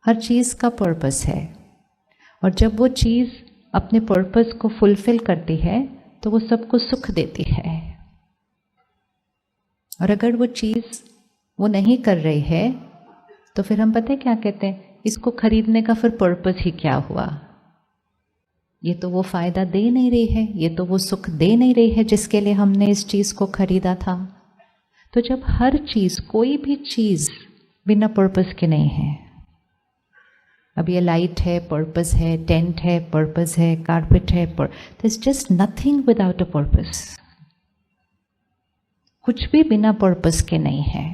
हर चीज़ का पर्पस है, और जब वो चीज़ अपने पर्पस को फुलफिल करती है तो वो सबको सुख देती है। और अगर वो चीज़ वो नहीं कर रही है तो फिर हम पता है क्या कहते हैं, इसको खरीदने का फिर पर्पस ही क्या हुआ। ये तो वो फायदा दे नहीं रही है, ये तो वो सुख दे नहीं रही है जिसके लिए हमने इस चीज़ को खरीदा था। तो जब हर चीज़, कोई भी चीज़ बिना पर्पस के नहीं है। अब ये लाइट है, पर्पस है, टेंट है, पर्पस है, कारपेट है, there is just nothing without a purpose. कुछ भी बिना पर्पस के नहीं है।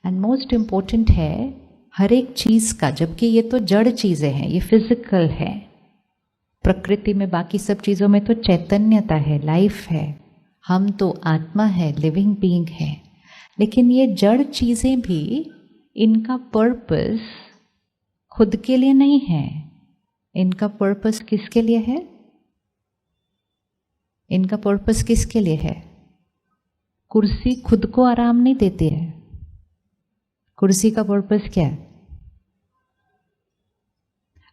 एंड मोस्ट इम्पोर्टेंट है हर एक चीज़ का, जबकि ये तो जड़ चीज़ें हैं, ये फिजिकल है। प्रकृति में, बाकी सब चीज़ों में तो चैतन्यता है, लाइफ है, हम तो आत्मा है, लिविंग बीइंग है। लेकिन ये जड़ चीज़ें भी, इनका पर्पस खुद के लिए नहीं है। इनका पर्पस किसके लिए है? इनका पर्पस किसके लिए है? कुर्सी खुद को आराम नहीं देती है। कुर्सी का पर्पस क्या है?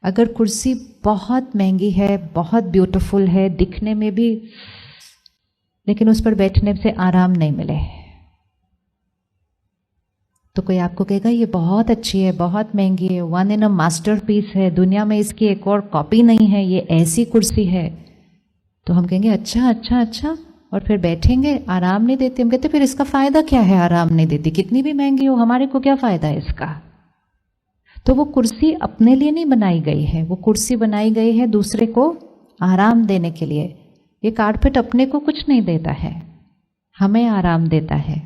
अगर कुर्सी बहुत महंगी है, बहुत ब्यूटीफुल है, दिखने में भी, लेकिन उस पर बैठने से आराम नहीं मिले, तो कोई आपको कहेगा ये बहुत अच्छी है, बहुत महंगी है, वन इन अ मास्टरपीस है, दुनिया में इसकी एक और कॉपी नहीं है, ये ऐसी कुर्सी है, तो हम कहेंगे अच्छा अच्छा अच्छा, और फिर बैठेंगे, आराम नहीं देती। हम कहते फिर इसका फायदा क्या है? आराम नहीं देती, कितनी भी महंगी हो, हमारे को क्या फायदा है इसका? तो वो कुर्सी अपने लिए नहीं बनाई गई है, वो कुर्सी बनाई गई है दूसरे को आराम देने के लिए। ये कारपेट अपने को कुछ नहीं देता है, हमें आराम देता है।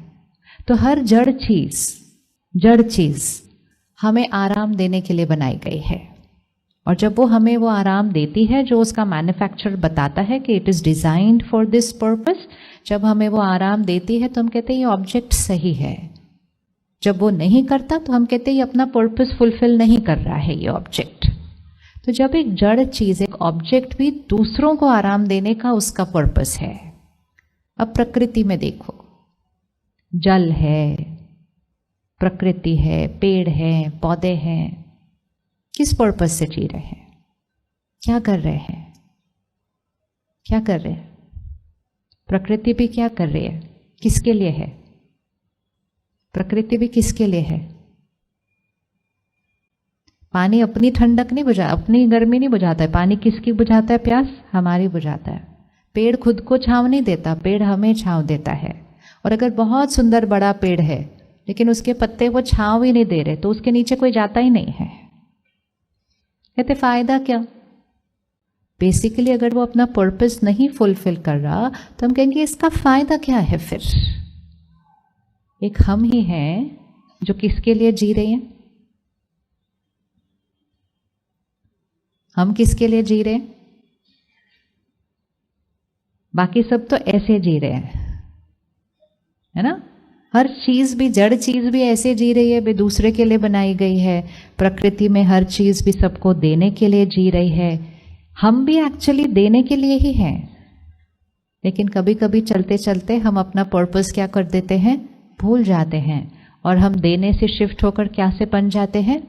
तो हर जड़ चीज हमें आराम देने के लिए बनाई गई है। और जब वो हमें वो आराम देती है, जो उसका मैन्युफैक्चरर बताता है कि it is designed for this purpose, जब हमें वो आराम देती है तो हम कहते हैं ये ऑब्जेक्ट सही है। जब वो नहीं करता तो हम कहते हैं ये अपना पर्पस फुलफिल नहीं कर रहा है ये ऑब्जेक्ट। तो जब एक जड़ चीज, एक ऑब्जेक्ट भी दूसरों को आराम देने का उसका पर्पस है। अब प्रकृति में देखो, जल है, प्रकृति है, पेड़ है, पौधे हैं, किस पर्पस से जी रहे हैं? क्या कर रहे हैं? क्या कर रहे हैं? प्रकृति भी क्या कर रही है? किसके लिए है? प्रकृति भी किसके लिए है? पानी अपनी ठंडक नहीं बुझा, अपनी गर्मी नहीं बुझाता है। पानी किसकी बुझाता है? प्यास हमारी बुझाता है। पेड़ खुद को छांव नहीं देता, पेड़ हमें छांव देता है। और अगर बहुत सुंदर बड़ा पेड़ है लेकिन उसके पत्ते वो छांव ही नहीं दे रहे, तो उसके नीचे कोई जाता ही नहीं है। कहते फायदा क्या? बेसिकली अगर वो अपना पर्पस नहीं फुलफिल कर रहा तो हम कहेंगे इसका फायदा क्या है फिर? एक हम ही हैं जो किसके लिए जी रहे हैं? हम किसके लिए जी रहे हैं? बाकी सब तो ऐसे जी रहे हैं, है ना? हर चीज भी, जड़ चीज भी ऐसे जी रही है, वे दूसरे के लिए बनाई गई है। प्रकृति में हर चीज भी सबको देने के लिए जी रही है। हम भी एक्चुअली देने के लिए ही हैं, लेकिन कभी कभी चलते चलते हम अपना पर्पस क्या कर देते हैं? भूल जाते हैं। और हम देने से शिफ्ट होकर क्या से बन जाते हैं?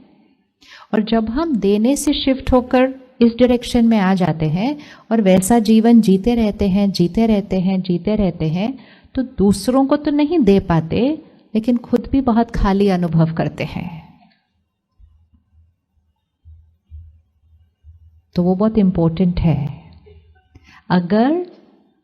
और जब हम देने से शिफ्ट होकर इस डायरेक्शन में आ जाते हैं और वैसा जीवन जीते रहते हैं, जीते रहते हैं, जीते रहते हैं, तो दूसरों को तो नहीं दे पाते, लेकिन खुद भी बहुत खाली अनुभव करते हैं। तो वो बहुत इंपॉर्टेंट है। अगर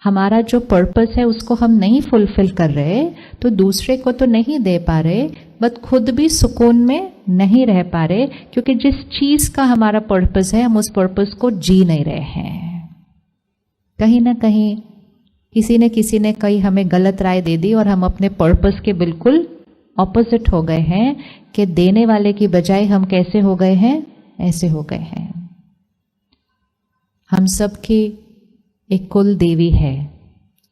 हमारा जो पर्पस है उसको हम नहीं फुलफिल कर रहे तो दूसरे को तो नहीं दे पा रहे, बट खुद भी सुकून में नहीं रह पा रहे, क्योंकि जिस चीज का हमारा पर्पस है हम उस पर्पस को जी नहीं रहे हैं। कहीं ना कहीं किसी ने कहीं हमें गलत राय दे दी और हम अपने पर्पस के बिल्कुल ऑपोजिट हो गए हैं कि देने वाले की बजाय हम कैसे हो गए हैं? ऐसे हो गए हैं। हम सब की एक कुल देवी है,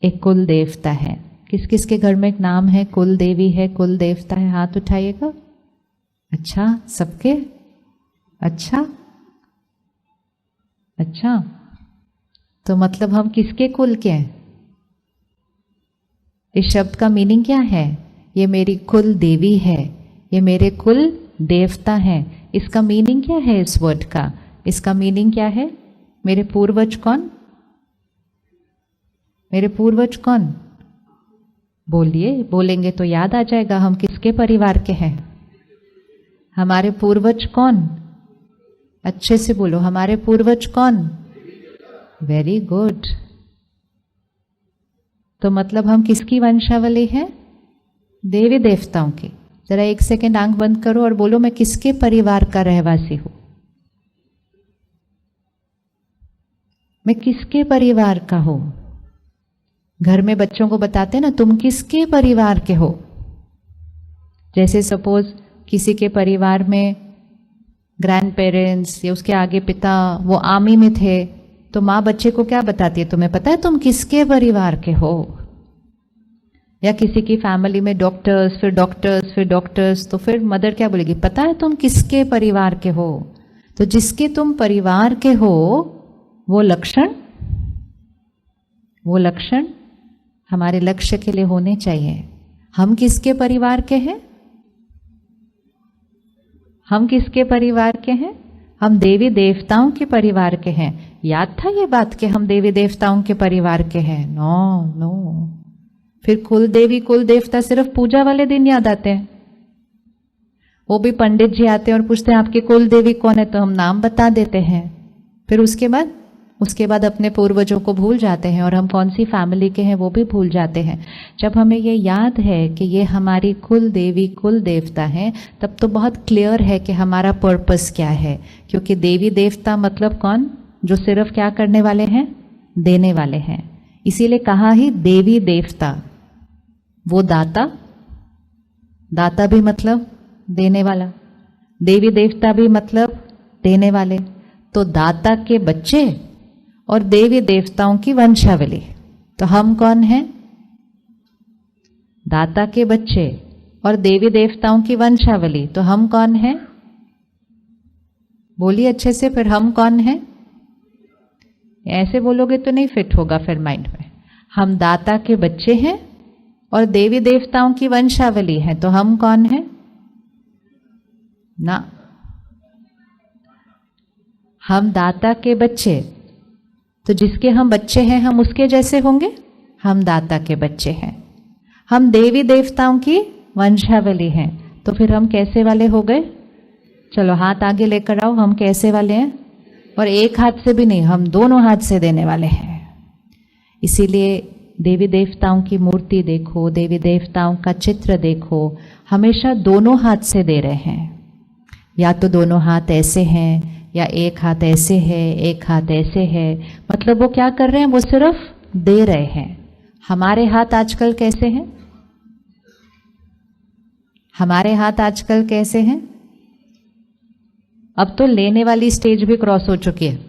एक कुल देवता है। किस किस के घर में एक नाम है, कुल देवी है, कुल देवता है? हाथ उठाइएगा। अच्छा, सबके? अच्छा अच्छा, तो मतलब हम किसके कुल के हैं? इस शब्द का मीनिंग क्या है? ये मेरी कुल देवी है, ये मेरे कुल देवता हैं, इसका मीनिंग क्या है इस वर्ड का? इसका मीनिंग क्या है? मेरे पूर्वज कौन? मेरे पूर्वज कौन? बोलिए, बोलेंगे तो याद आ जाएगा हम किसके परिवार के हैं। हमारे पूर्वज कौन? अच्छे से बोलो, हमारे पूर्वज कौन? Very good. तो मतलब हम किसकी वंशावली हैं? देवी देवताओं की। जरा एक सेकेंड आंख बंद करो और बोलो, मैं किसके परिवार का रहवासी हूं? मैं किसके परिवार का हूं? घर में बच्चों को बताते ना, तुम किसके परिवार के हो। जैसे सपोज किसी के परिवार में ग्रैंड पेरेंट्स या उसके आगे पिता वो आर्मी में थे, तो माँ बच्चे को क्या बताती है? तुम्हें पता है तुम किसके परिवार के हो? या किसी की फैमिली में डॉक्टर्स, फिर डॉक्टर्स, फिर डॉक्टर्स, तो फिर मदर क्या बोलेगी? पता है तुम किसके परिवार के हो? तो जिसके तुम परिवार के हो वो लक्षण हमारे लक्ष्य के लिए होने चाहिए। हम किसके परिवार के हैं? हम किसके परिवार के हैं? हम देवी देवताओं के परिवार के हैं। याद था ये बात कि हम देवी देवताओं के परिवार के हैं? नो। फिर कुल देवी कुल देवता सिर्फ पूजा वाले दिन याद आते हैं। वो भी पंडित जी आते हैं और पूछते हैं आपकी कुल देवी कौन है, तो हम नाम बता देते हैं। फिर उसके बाद अपने पूर्वजों को भूल जाते हैं और हम कौन सी फैमिली के हैं वो भी भूल जाते हैं। जब हमें ये याद है कि ये हमारी कुल देवी कुल देवता हैं, तब तो बहुत क्लियर है कि हमारा पर्पस क्या है। क्योंकि देवी देवता मतलब कौन? जो सिर्फ क्या करने वाले हैं? देने वाले हैं। इसीलिए कहा ही देवी देवता। वो दाता भी मतलब देने वाला, देवी देवता भी मतलब देने वाले। तो दाता के बच्चे और देवी देवताओं की वंशावली। तो हम कौन हैं? दाता के बच्चे और देवी देवताओं की वंशावली। तो हम कौन हैं? बोलिए अच्छे से, फिर हम कौन हैं? ऐसे बोलोगे तो नहीं फिट होगा फिर माइंड में। हम दाता के बच्चे हैं और देवी देवताओं की वंशावली है। तो हम कौन हैं? ना, हम दाता के बच्चे। तो जिसके हम बच्चे हैं हम उसके जैसे होंगे। हम दाता के बच्चे हैं, हम देवी देवताओं की वंशावली हैं। तो फिर हम कैसे वाले हो गए? चलो हाथ आगे लेकर आओ, हम कैसे वाले हैं? और एक हाथ से भी नहीं, हम दोनों हाथ से देने वाले हैं। इसीलिए देवी देवताओं की मूर्ति देखो, देवी देवताओं का चित्र देखो, हमेशा दोनों हाथ से दे रहे हैं। या तो दोनों हाथ ऐसे हैं, या एक हाथ ऐसे है, एक हाथ ऐसे है। मतलब वो क्या कर रहे हैं? वो सिर्फ दे रहे हैं। हमारे हाथ आजकल कैसे हैं? हमारे हाथ आजकल कैसे हैं? अब तो लेने वाली स्टेज भी क्रॉस हो चुकी है।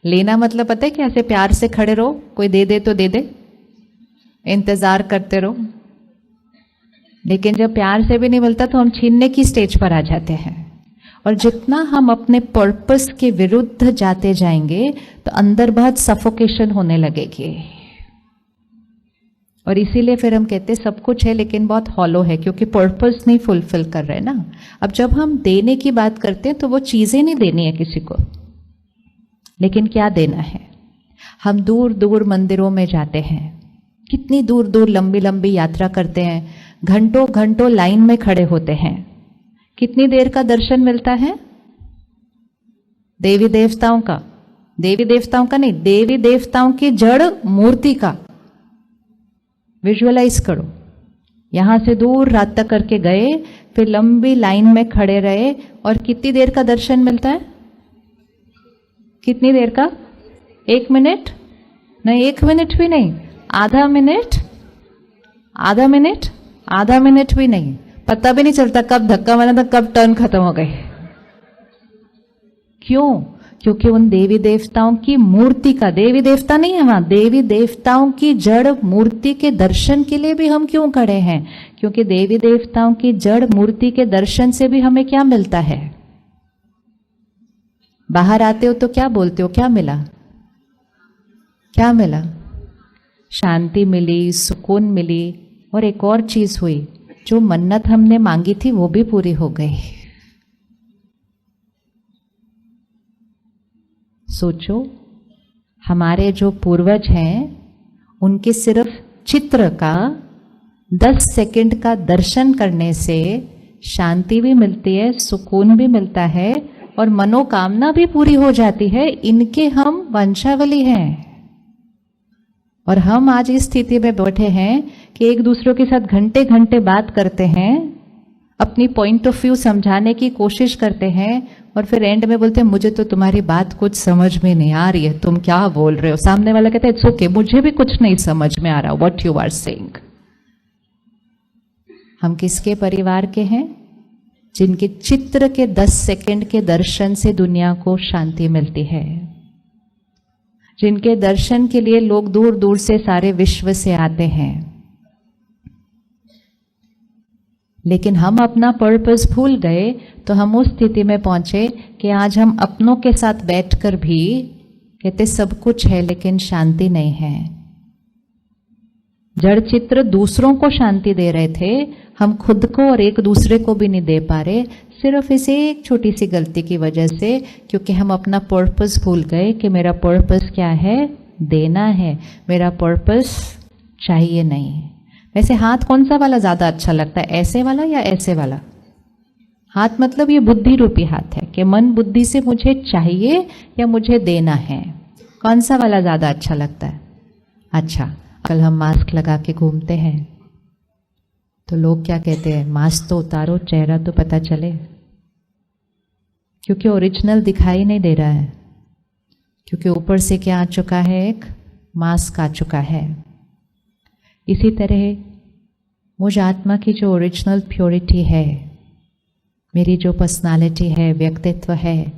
लेना मतलब पता है कि ऐसे प्यार से खड़े रहो, कोई दे दे तो दे दे, इंतजार करते रहो। लेकिन जब प्यार से भी नहीं मिलता तो हम छीनने की स्टेज पर आ जाते हैं। और जितना हम अपने पर्पस के विरुद्ध जाते जाएंगे तो अंदर बहुत सफोकेशन होने लगेगी। और इसीलिए फिर हम कहते हैं सब कुछ है लेकिन बहुत हॉलो है, क्योंकि पर्पस नहीं फुलफिल कर रहे ना। अब जब हम देने की बात करते हैं तो वो चीजें नहीं देनी है किसी को, लेकिन क्या देना है? हम दूर दूर मंदिरों में जाते हैं, कितनी दूर दूर लंबी लंबी यात्रा करते हैं, घंटों घंटों लाइन में खड़े होते हैं। कितनी देर का दर्शन मिलता है? देवी देवताओं का, देवी देवताओं का नहीं, देवी देवताओं की जड़ मूर्ति का। विजुअलाइज करो, यहां से दूर रात तक करके गए, फिर लंबी लाइन में खड़े रहे, और कितनी देर का दर्शन मिलता है? कितनी देर का? 1 मिनट नहीं, 1 मिनट भी नहीं, आधा मिनट, आधा मिनट, आधा मिनट भी नहीं। पता भी नहीं चलता कब धक्का मारा था, कब टर्न खत्म हो गई। क्यों? क्योंकि उन देवी देवताओं की मूर्ति का, देवी देवता नहीं है वहां, देवी देवताओं की जड़ मूर्ति के दर्शन के लिए भी हम क्यों खड़े हैं? क्योंकि देवी देवताओं की जड़ मूर्ति के दर्शन से भी हमें क्या मिलता है? बाहर आते हो तो क्या बोलते हो? क्या मिला? क्या मिला? शांति मिली, सुकून मिली, और एक और चीज हुई, जो मन्नत हमने मांगी थी वो भी पूरी हो गई। सोचो, हमारे जो पूर्वज हैं उनके सिर्फ चित्र का 10 सेकंड का दर्शन करने से शांति भी मिलती है, सुकून भी मिलता है और मनोकामना भी पूरी हो जाती है। इनके हम वंशावली हैं और हम आज इस स्थिति में बैठे हैं कि एक दूसरे के साथ घंटे घंटे बात करते हैं, अपनी पॉइंट ऑफ व्यू समझाने की कोशिश करते हैं और फिर एंड में बोलते हैं मुझे तो तुम्हारी बात कुछ समझ में नहीं आ रही है, तुम क्या बोल रहे हो। सामने वाला कहता है इट्स ओके, मुझे भी कुछ नहीं समझ में आ रहा व्हाट यू आर सेइंग। हम किसके परिवार के हैं? जिनके चित्र के 10 सेकंड के दर्शन से दुनिया को शांति मिलती है, जिनके दर्शन के लिए लोग दूर दूर से सारे विश्व से आते हैं। लेकिन हम अपना पर्पस भूल गए तो हम उस स्थिति में पहुंचे कि आज हम अपनों के साथ बैठकर भी कहते सब कुछ है लेकिन शांति नहीं है। जड़ चित्र दूसरों को शांति दे रहे थे, हम खुद को और एक दूसरे को भी नहीं दे पा रहे, सिर्फ इस एक छोटी सी गलती की वजह से, क्योंकि हम अपना पर्पस भूल गए कि मेरा पर्पस क्या है, देना है, मेरा पर्पस चाहिए नहीं। वैसे हाथ कौन सा वाला ज़्यादा अच्छा लगता है, ऐसे वाला या ऐसे वाला? हाथ मतलब ये बुद्धि रूपी हाथ है कि मन बुद्धि से मुझे चाहिए या मुझे देना है, कौन सा वाला ज़्यादा अच्छा लगता है? अच्छा, कल हम मास्क लगा के घूमते हैं तो लोग क्या कहते हैं, मास्क तो उतारो, चेहरा तो पता चले, क्योंकि ओरिजिनल दिखाई नहीं दे रहा है, क्योंकि ऊपर से क्या आ चुका है, एक मास्क आ चुका है। इसी तरह मुझ आत्मा की जो ओरिजिनल प्योरिटी है, मेरी जो पर्सनालिटी है, व्यक्तित्व है,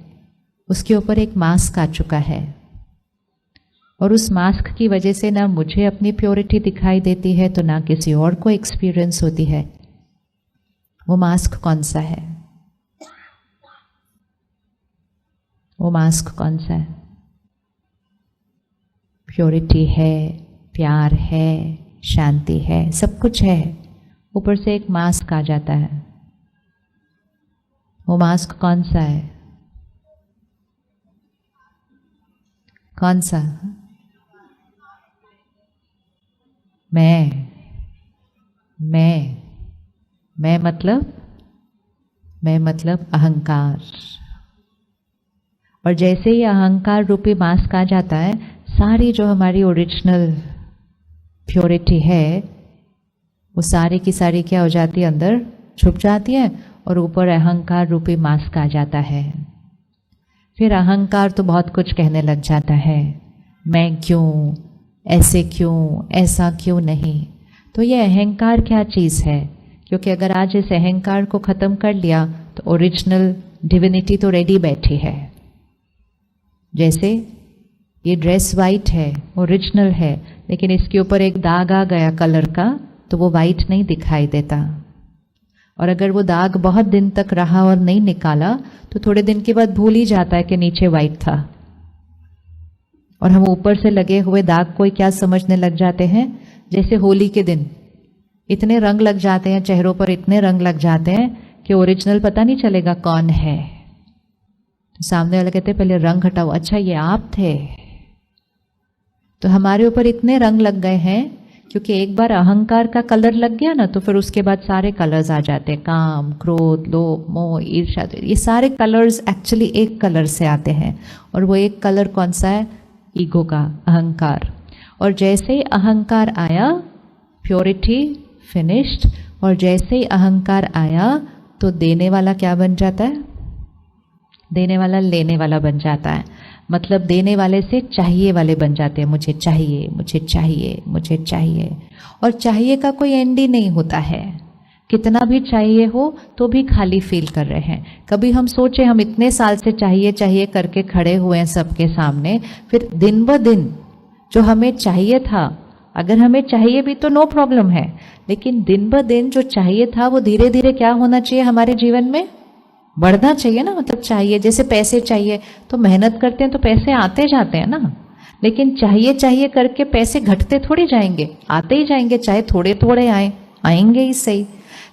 उसके ऊपर एक मास्क आ चुका है और उस मास्क की वजह से ना मुझे अपनी प्योरिटी दिखाई देती है तो ना किसी और को एक्सपीरियंस होती है। वो मास्क कौन सा है? वो मास्क कौन सा है? प्योरिटी है, प्यार है, शांति है, सब कुछ है, ऊपर से एक मास्क आ जाता है। वो मास्क कौन सा है? कौन सा? मैं मतलब अहंकार। और जैसे ही अहंकार रूपी मास्क आ जाता है, सारी जो हमारी ओरिजिनल प्योरिटी है वो सारी की सारी क्या हो जाती है, अंदर छुप जाती है और ऊपर अहंकार रूपी मास्क आ जाता है। फिर अहंकार तो बहुत कुछ कहने लग जाता है, मैं क्यों, ऐसे क्यों, ऐसा क्यों नहीं। तो ये अहंकार क्या चीज़ है? क्योंकि अगर आज इस अहंकार को ख़त्म कर लिया तो ओरिजिनल डिविनिटी तो रेडी बैठी है। जैसे ये ड्रेस वाइट है, ओरिजिनल है, लेकिन इसके ऊपर एक दाग आ गया कलर का तो वो वाइट नहीं दिखाई देता। और अगर वो दाग बहुत दिन तक रहा और नहीं निकाला तो थोड़े दिन के बाद भूल ही जाता है कि नीचे वाइट था। और हम ऊपर से लगे हुए दाग को क्या समझने लग जाते हैं, जैसे होली के दिन इतने रंग लग जाते हैं चेहरों पर, इतने रंग लग जाते हैं कि ओरिजिनल पता नहीं चलेगा कौन है। तो सामने वाले कहते पहले रंग हटाओ, अच्छा ये आप थे। तो हमारे ऊपर इतने रंग लग गए हैं क्योंकि एक बार अहंकार का कलर लग गया ना तो फिर उसके बाद सारे कलर्स आ जाते हैं, काम, क्रोध, लोभ, मोह, ईर्ष्या, ये सारे कलर्स एक्चुअली एक कलर से आते हैं। और वो एक कलर कौन सा है? ईगो का, अहंकार। और जैसे ही अहंकार आया, प्योरिटी फिनिश्ड। और जैसे ही अहंकार आया तो देने वाला क्या बन जाता है? देने वाला लेने वाला बन जाता है। मतलब देने वाले से चाहिए वाले बन जाते हैं, मुझे चाहिए, मुझे चाहिए, मुझे चाहिए। और चाहिए का कोई एंड ही नहीं होता है, कितना भी चाहिए हो तो भी खाली फील कर रहे हैं। कभी हम सोचे हम इतने साल से चाहिए चाहिए करके खड़े हुए हैं सबके सामने, फिर दिन ब दिन जो हमें चाहिए था, अगर हमें चाहिए भी तो नो प्रॉब्लम है, लेकिन दिन ब दिन जो चाहिए था वो धीरे धीरे क्या होना चाहिए, हमारे जीवन में बढ़ना चाहिए ना। मतलब चाहिए, जैसे पैसे चाहिए तो मेहनत करते हैं तो पैसे आते जाते हैं ना, लेकिन चाहिए चाहिए करके पैसे घटते थोड़ी जाएंगे, आते ही जाएंगे, चाहे थोड़े थोड़े आएंगे ही सही।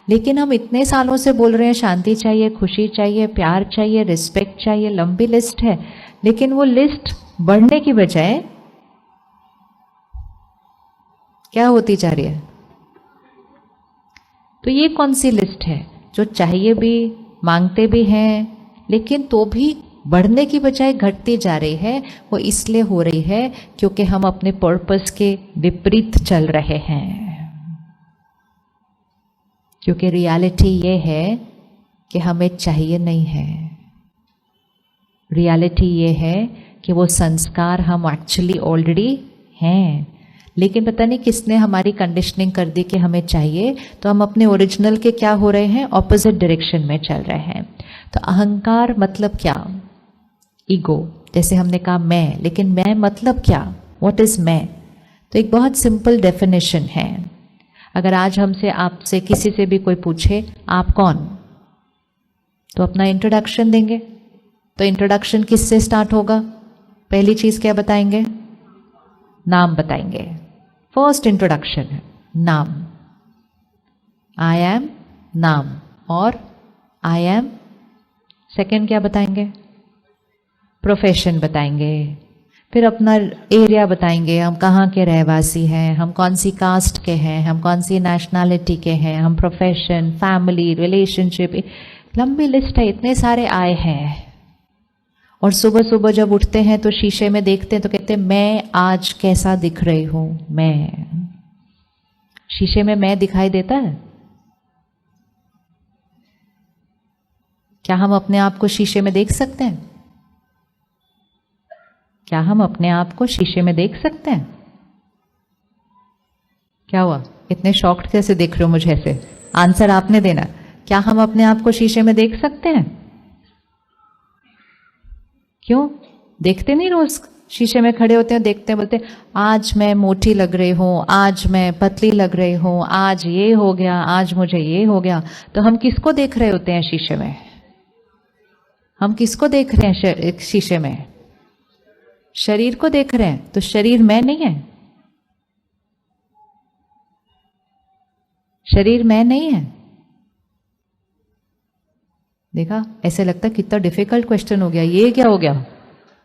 लेकिन हम इतने सालों से बोल रहे हैं शांति चाहिए, खुशी चाहिए, प्यार चाहिए, रिस्पेक्ट चाहिए, लंबी लिस्ट है, लेकिन वो लिस्ट बढ़ने की बजाय क्या होती जा रही है? तो ये कौन सी लिस्ट है जो चाहिए भी, मांगते भी हैं, लेकिन तो भी बढ़ने की बजाय घटती जा रही है? वो इसलिए हो रही है क्योंकि हम अपने पर्पस के विपरीत चल रहे हैं। क्योंकि रियलिटी ये है कि हमें चाहिए नहीं है। रियलिटी ये है कि वो संस्कार हम एक्चुअली ऑलरेडी हैं, लेकिन पता नहीं किसने हमारी कंडीशनिंग कर दी कि हमें चाहिए, तो हम अपने ओरिजिनल के क्या हो रहे हैं, ऑपोजिट डायरेक्शन में चल रहे हैं। तो अहंकार मतलब क्या? ईगो। जैसे हमने कहा मैं, लेकिन मैं मतलब क्या? व्हाट इज मैं? तो एक बहुत सिंपल डेफिनेशन है। अगर आज हमसे, आपसे, किसी से भी कोई पूछे आप कौन, तो अपना इंट्रोडक्शन देंगे। तो इंट्रोडक्शन किससे स्टार्ट होगा? पहली चीज क्या बताएंगे? नाम बताएंगे। फर्स्ट इंट्रोडक्शन है नाम। आई एम नाम, और आई एम सेकेंड क्या बताएंगे? प्रोफेशन बताएंगे। फिर अपना एरिया बताएंगे, हम कहाँ के रहवासी हैं, हम कौन सी कास्ट के हैं, हम कौन सी नेशनैलिटी के हैं, हम प्रोफेशन, फैमिली, रिलेशनशिप, लंबी लिस्ट है, इतने सारे आए हैं। और सुबह सुबह जब उठते हैं तो शीशे में देखते हैं तो कहते हैं मैं आज कैसा दिख रही हूं। मैं, शीशे में मैं दिखाई देता है? क्या हम अपने आप को शीशे में देख सकते हैं? क्या हम अपने आप को शीशे में देख सकते हैं? क्या हुआ, इतने शॉक्ड कैसे देख रहे हो मुझे ऐसे? आंसर आपने देना। क्या हम अपने आप को शीशे में देख सकते हैं? क्यों देखते नहीं? रोज शीशे में खड़े होते हैं, देखते हैं, बोलते आज मैं मोटी लग रही हूं, आज मैं पतली लग रही हूं, आज ये हो गया, आज मुझे ये हो गया। तो हम किसको देख रहे होते हैं शीशे में? हम किसको देख रहे हैं शीशे में? शरीर को देख रहे हैं। तो शरीर मैं नहीं है? शरीर मैं नहीं है? देखा, ऐसे लगता है कितना डिफिकल्ट क्वेश्चन हो गया। ये क्या हो गया?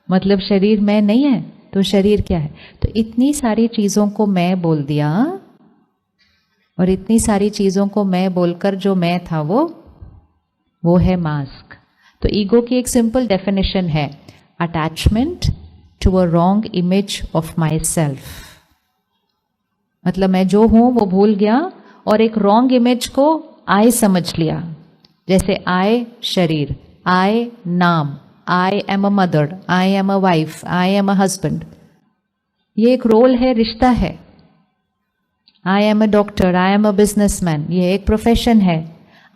मतलब शरीर मैं नहीं है, तो शरीर क्या है? तो इतनी सारी चीजों को मैं बोल दिया, और इतनी सारी चीजों को मैं बोलकर जो मैं था वो है मास्क। तो ईगो की एक सिंपल डेफिनेशन है, attachment to a wrong image of myself. मतलब मैं जो हूं वो भूल गया और एक रॉन्ग इमेज को आई समझ लिया। जैसे आई शरीर, आई नाम, I am a mother, I am a wife, I am a husband. ये एक रोल है, रिश्ता है। I am a doctor, I am a businessman, ये एक प्रोफेशन है।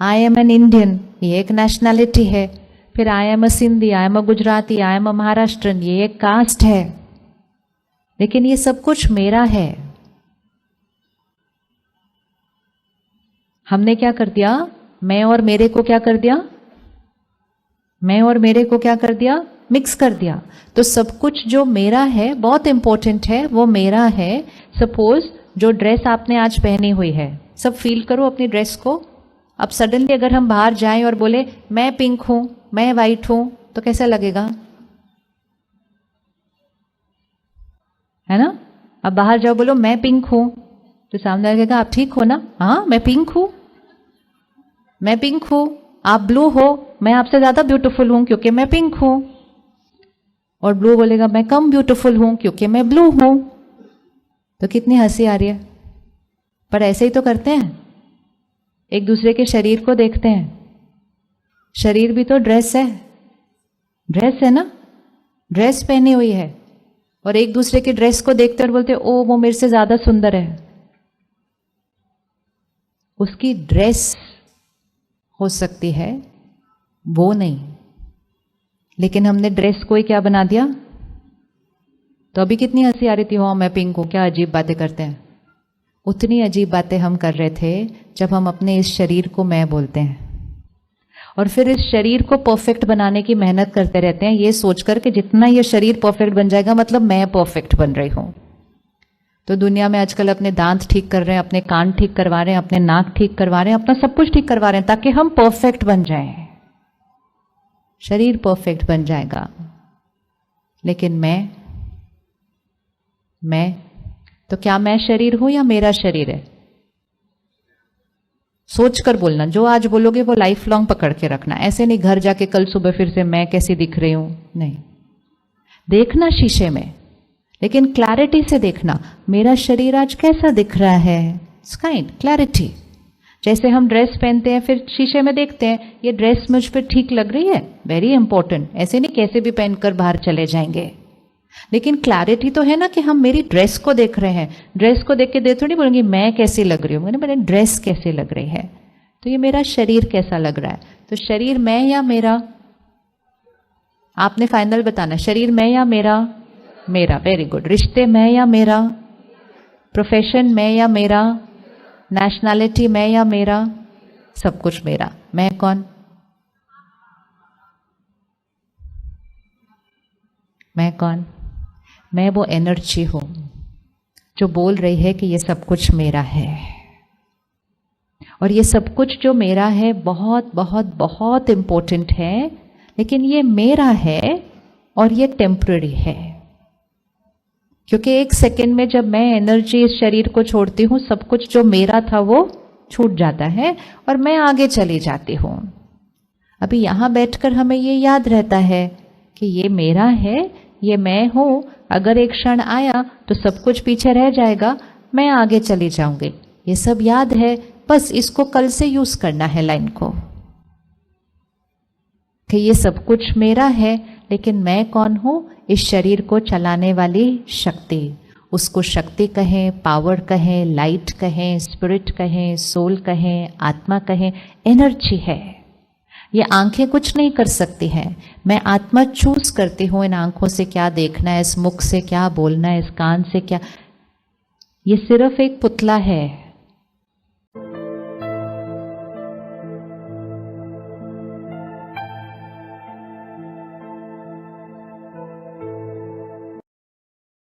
आई एम एन इंडियन, ये एक नेशनैलिटी है। फिर I am a Sindhi, I am a Gujarati, I am a Maharashtrian, ये एक कास्ट है। लेकिन ये सब कुछ मेरा है। हमने क्या कर दिया? मैं और मेरे को क्या कर दिया? मैं और मेरे को क्या कर दिया? मिक्स कर दिया। तो सब कुछ जो मेरा है, बहुत इंपॉर्टेंट है, वो मेरा है। सपोज जो ड्रेस आपने आज पहनी हुई है, सब फील करो अपनी ड्रेस को। अब सडनली अगर हम बाहर जाएं और बोले मैं पिंक हूं, मैं वाइट हूं, तो कैसा लगेगा? है ना? अब बाहर जाओ, बोलो मैं पिंक हूं, तो सामने लगेगा आप ठीक हो ना? हाँ मैं पिंक हूं, मैं पिंक हूं। आप ब्लू हो, मैं आपसे ज्यादा ब्यूटीफुल हूं क्योंकि मैं पिंक हूं। और ब्लू बोलेगा मैं कम ब्यूटीफुल हूं क्योंकि मैं ब्लू हूं। तो कितनी हंसी आ रही है। पर ऐसे ही तो करते हैं, एक दूसरे के शरीर को देखते हैं। शरीर भी तो ड्रेस है, ड्रेस है ना, ड्रेस पहनी हुई है। और एक दूसरे की ड्रेस को देखते और बोलते ओ वो मेरे से ज्यादा सुंदर है। उसकी ड्रेस हो सकती है, वो नहीं। लेकिन हमने ड्रेस को ही क्या बना दिया? तो अभी कितनी हंसी आ रही थी, हाँ मैं पिंक हूं, क्या अजीब बातें करते हैं। उतनी अजीब बातें हम कर रहे थे जब हम अपने इस शरीर को मैं बोलते हैं। और फिर इस शरीर को परफेक्ट बनाने की मेहनत करते रहते हैं, ये सोचकर कि जितना ये शरीर परफेक्ट बन जाएगा मतलब मैं परफेक्ट बन रही हूं। तो दुनिया में आजकल अपने दांत ठीक कर रहे हैं, अपने कान ठीक करवा रहे हैं, अपने नाक ठीक करवा रहे हैं, अपना सब कुछ ठीक करवा रहे हैं ताकि हम परफेक्ट बन जाएं। शरीर परफेक्ट बन जाएगा, लेकिन मैं तो क्या मैं शरीर हूं या मेरा शरीर है? सोच कर बोलना, जो आज बोलोगे वो लाइफ लॉन्ग पकड़ के रखना। ऐसे नहीं घर जाके कल सुबह फिर से मैं कैसी दिख रही हूं, नहीं। देखना शीशे में, लेकिन क्लैरिटी से देखना, मेरा शरीर आज कैसा दिख रहा है, काइंड क्लैरिटी। जैसे हम ड्रेस पहनते हैं, फिर शीशे में देखते हैं ये ड्रेस मुझ पर ठीक लग रही है, वेरी इंपॉर्टेंट। ऐसे नहीं कैसे भी पहनकर बाहर चले जाएंगे, लेकिन क्लैरिटी तो है ना कि हम मेरी ड्रेस को देख रहे हैं। ड्रेस को देख के देख थोड़ी बोलेंगे मैं कैसी लग रही हूँ, मेरी ड्रेस कैसी लग रही है। तो ये मेरा शरीर कैसा लग रहा है। तो शरीर मैं या मेरा, आपने फाइनल बताना, शरीर मैं या मेरा? मेरा, वेरी गुड। रिश्ते मैं या मेरा? प्रोफेशन मैं या मेरा? नेशनैलिटी मैं या मेरा? सब कुछ मेरा। मैं कौन? मैं कौन? मैं वो एनर्जी हूं जो बोल रही है कि ये सब कुछ मेरा है। और ये सब कुछ जो मेरा है बहुत बहुत बहुत इंपॉर्टेंट है, लेकिन ये मेरा है और ये टेम्पररी है। क्योंकि एक सेकंड में जब मैं एनर्जी इस शरीर को छोड़ती हूँ, सब कुछ जो मेरा था वो छूट जाता है और मैं आगे चली जाती हूँ। अभी यहाँ बैठकर हमें ये याद रहता है कि ये मेरा है, ये मैं हूँ। अगर एक क्षण आया तो सब कुछ पीछे रह जाएगा, मैं आगे चली जाऊंगी। ये सब याद है, बस इसको कल से यूज करना है लाइन को, कि ये सब कुछ मेरा है, लेकिन मैं कौन हूं? इस शरीर को चलाने वाली शक्ति। उसको शक्ति कहें, पावर कहें, लाइट कहें, स्पिरिट कहें, सोल कहें, आत्मा कहें, एनर्जी है। ये आंखें कुछ नहीं कर सकती हैं। मैं आत्मा चूज करती हूँ इन आंखों से क्या देखना है, इस मुख से क्या बोलना है, इस कान से क्या। ये सिर्फ एक पुतला है।